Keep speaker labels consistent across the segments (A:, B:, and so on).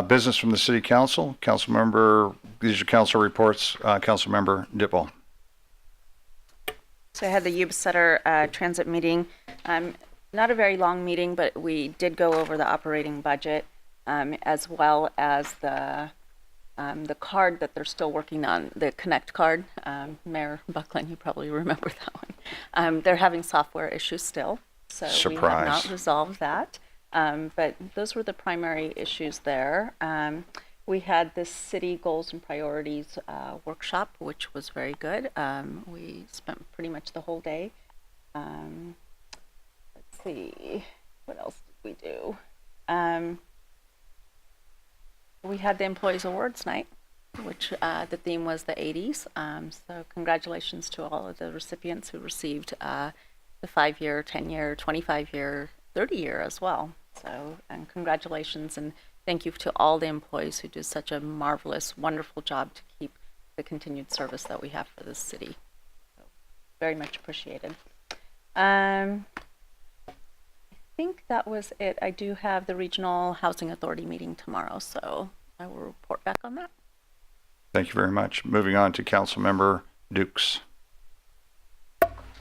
A: Business from the City Council. Council member, these are council reports. Council member Dipple.
B: So I had the Yuba Center transit meeting. Not a very long meeting, but we did go over the operating budget as well as the card that they're still working on, the Connect card. Mayor Buckland, you probably remember that one. They're having software issues still, so we have not resolved that. But those were the primary issues there. We had this city goals and priorities workshop, which was very good. We spent pretty much the whole day. Let's see, what else did we do? We had the Employees Awards night, which the theme was the 80s. So congratulations to all of the recipients who received the 5-year, 10-year, 25-year, 30-year as well. So, and congratulations and thank you to all the employees who do such a marvelous, wonderful job to keep the continued service that we have for this city. So, very much appreciated. I think that was it. I do have the Regional Housing Authority meeting tomorrow, so I will report back on that.
A: Thank you very much. Moving on to Council Member Dukes.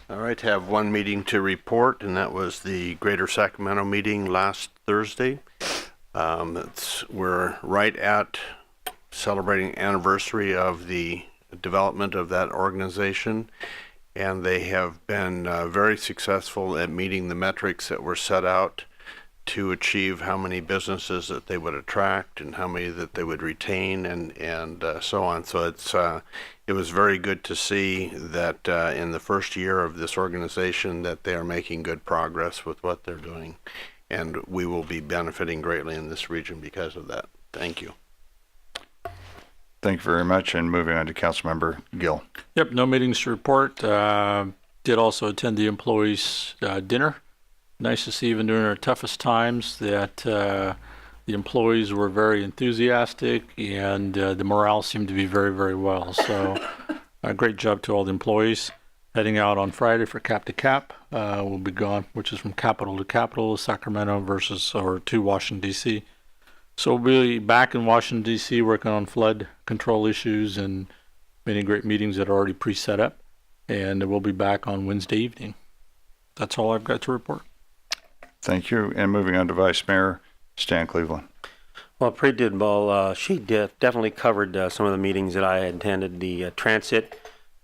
C: All right, have one meeting to report, and that was the Greater Sacramento meeting last Thursday. We're right at celebrating anniversary of the development of that organization, and they have been very successful at meeting the metrics that were set out to achieve how many businesses that they would attract and how many that they would retain and so on. So it was very good to see that in the first year of this organization that they are making good progress with what they're doing. And we will be benefiting greatly in this region because of that. Thank you.
A: Thank you very much. And moving on to Councilmember Gill.
D: Yep, no meetings to report. Did also attend the employees' dinner. Nice to see, even during our toughest times, that the employees were very enthusiastic and the morale seemed to be very, very well. So a great job to all the employees. Heading out on Friday for Cap to Cap. We'll be gone, which is from capital to capital, Sacramento to Washington, D.C. So we'll be back in Washington, D.C. working on flood control issues and many great meetings that are already pre-set up. And we'll be back on Wednesday evening. That's all I've got to report.
A: Thank you. And moving on to Vice Mayor Stan Cleveland.
E: Well, she definitely covered some of the meetings that I attended. The transit,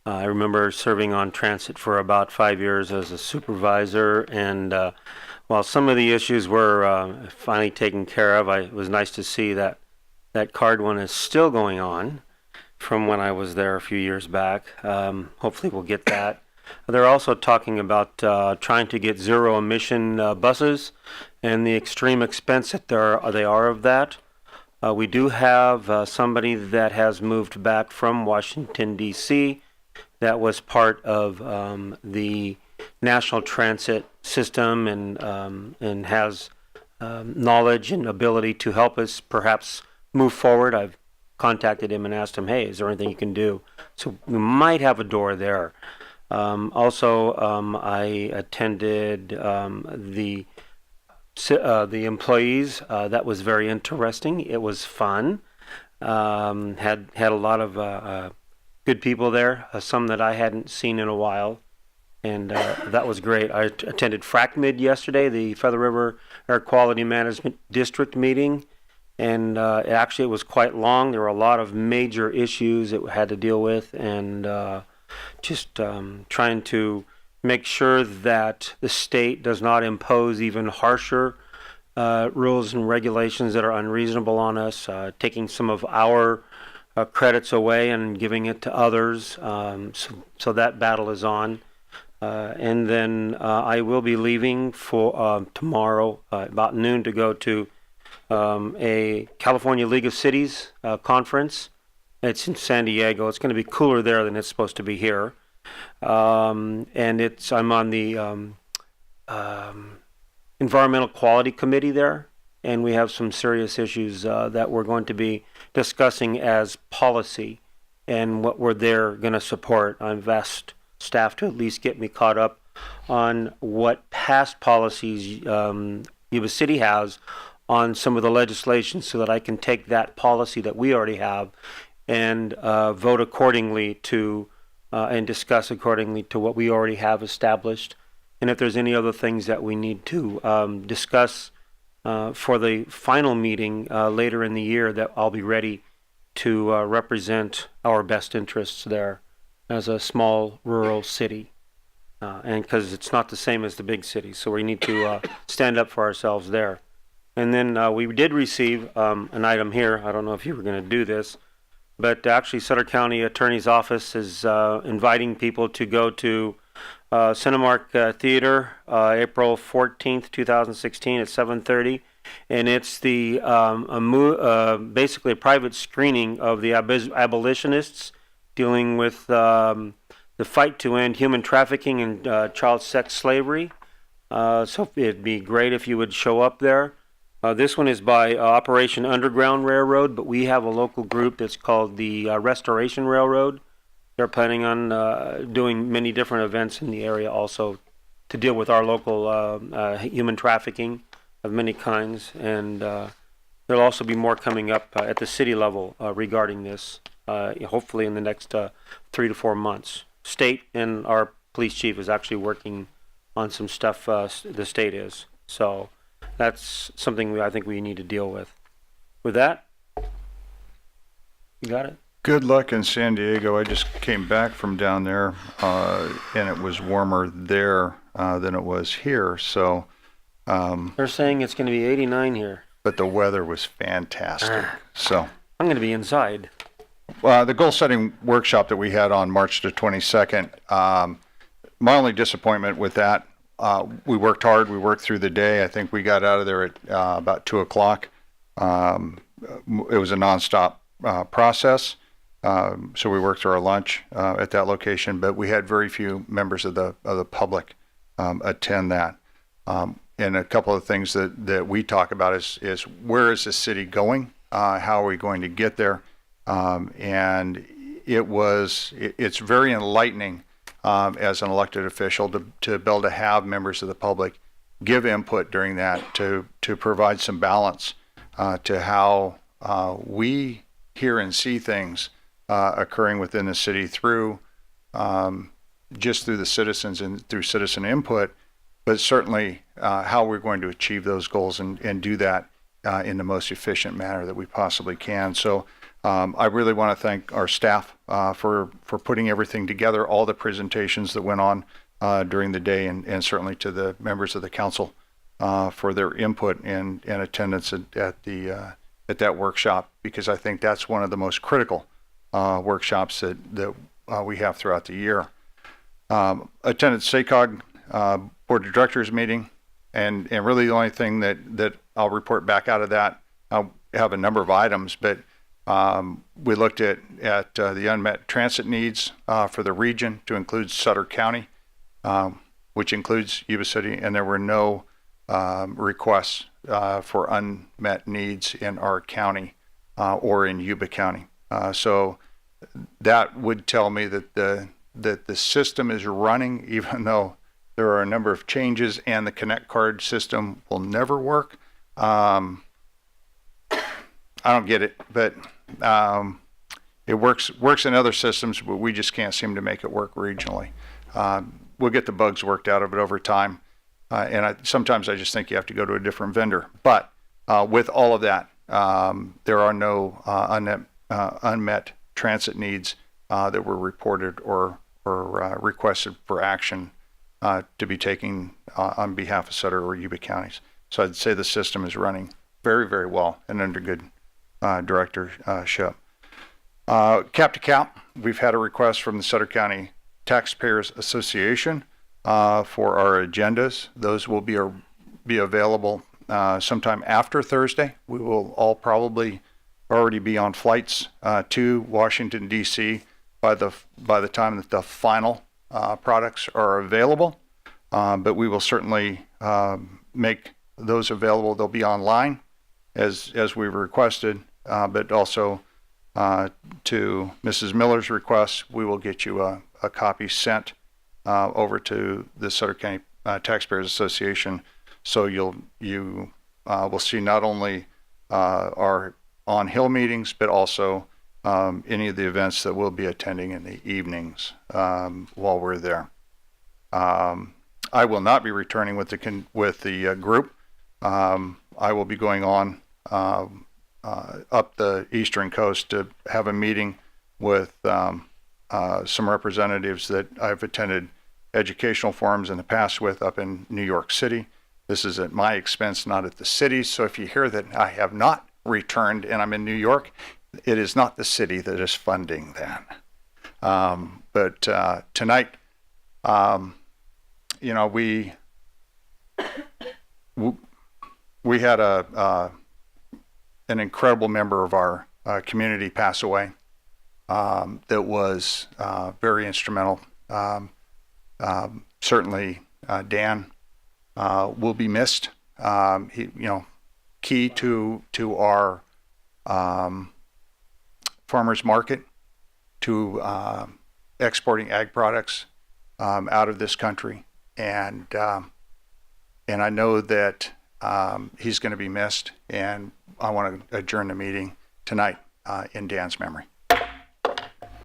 E: I remember serving on transit for about 5 years as a supervisor, and while some of the issues were finally taken care of, it was nice to see that that card one is still going on from when I was there a few years back. Hopefully we'll get that. They're also talking about trying to get zero-emission buses and the extreme expense that they are of that. We do have somebody that has moved back from Washington, D.C. that was part of the national transit system and has knowledge and ability to help us perhaps move forward. I've contacted him and asked him, hey, is there anything you can do? So we might have a door there. I attended the employees. That was very interesting. It was fun. Had a lot of good people there, some that I hadn't seen in a while, and that was great. I attended FRACMID yesterday, the Feather River Air Quality Management District meeting, and it was quite long. There were a lot of major issues it had to deal with, and just trying to make sure that the state does not impose even harsher rules and regulations that are unreasonable on us, taking some of our credits away and giving it to others. So that battle is on. And then I will be leaving for tomorrow about noon to go to a California League of Cities conference. It's in San Diego. It's going to be cooler there than it's supposed to be here. And I'm on the Environmental Quality Committee there, and we have some serious issues that we're going to be discussing as policy and what we're there going to support. I've asked staff to at least get me caught up on what past policies Yuba City has on some of the legislation so that I can take that policy that we already have and vote accordingly to and discuss accordingly to what we already have established. And if there's any other things that we need to discuss for the final meeting later in the year, that I'll be ready to represent our best interests there as a small rural city. And because it's not the same as the big cities, so we need to stand up for ourselves there. And then we did receive an item here. I don't know if you were going to do this, but actually Sutter County Attorney's Office is inviting people to go to Cinemark Theater April 14th, 2016 at 7:30. And it's the basically a private screening of the abolitionists dealing with the fight to end human trafficking and child sex slavery. So it'd be great if you would show up there. This one is by Operation Underground Railroad, but we have a local group that's called the Restoration Railroad. They're planning on doing many different events in the area also to deal with our local human trafficking of many kinds. And there'll also be more coming up at the city level regarding this, hopefully in the next 3 to 4 months. State and our police chief is actually working on some stuff, the state is. So that's something I think we need to deal with. With that, you got it?
A: Good luck in San Diego. I just came back from down there, and it was warmer there than it was here. So,
E: They're saying it's going to be 89 here.
A: but the weather was fantastic. So,
E: I'm going to be inside.
A: the goal setting workshop that we had on March the 22nd, my only disappointment with that, we worked hard. We worked through the day. I think we got out of there at about 2 o'clock. It was a nonstop process. So we worked through our lunch at that location, but we had very few members of the public attend that. And a couple of things that we talk about is where is the city going? How are we going to get there? And it's very enlightening as an elected official to be able to have members of the public give input during that to provide some balance to how we hear and see things occurring within the city through just through the citizens and through citizen input, but certainly how we're going to achieve those goals and do that in the most efficient manner that we possibly can. So I really want to thank our staff for putting everything together, all the presentations that went on during the day, and certainly to the members of the council for their input and attendance at that workshop, because I think that's one of the most critical workshops that we have throughout the year. Attended SACOG Board of Directors meeting, and really the only thing that I'll report back out of that, I'll have a number of items, but we looked at the unmet transit needs for the region to include Sutter County, which includes Yuba City, and there were no requests for unmet needs in our county or in Yuba County. So that would tell me that the system is running, even though there are a number of changes, and the Connect card system will never work. I don't get it, but it works in other systems, but we just can't seem to make it work regionally. We'll get the bugs worked out of it over time, and sometimes I just think you have to go to a different vendor. But with all of that, there are no unmet transit needs that were reported or requested for action to be taken on behalf of Sutter or Yuba counties. So I'd say the system is running very, very well and under good directorship. Cap to cap, we've had a request from the Sutter County Taxpayers Association for our agendas. Those will be available sometime after Thursday. We will all probably already be on flights to Washington, D.C. by the time that the final products are available. But we will certainly make those available. They'll be online as we requested, but also to Mrs. Miller's request, we will get you a copy sent over to the Sutter County Taxpayers Association, so you will see not only our on-hill meetings, but also any of the events that we'll be attending in the evenings while we're there. I will not be returning with the group. I will be going on up the eastern coast to have a meeting with some representatives that I've attended educational forums in the past with up in New York City. This is at my expense, not at the city's. So if you hear that I have not returned and I'm in New York, it is not the city that is funding that. But tonight, you know, we had an incredible member of our community pass away that was very instrumental. Certainly, Dan will be missed. He, you know, key to our farmers market, to exporting ag products out of this country, and I know that he's going to be missed, and I want to adjourn the meeting tonight in Dan's memory.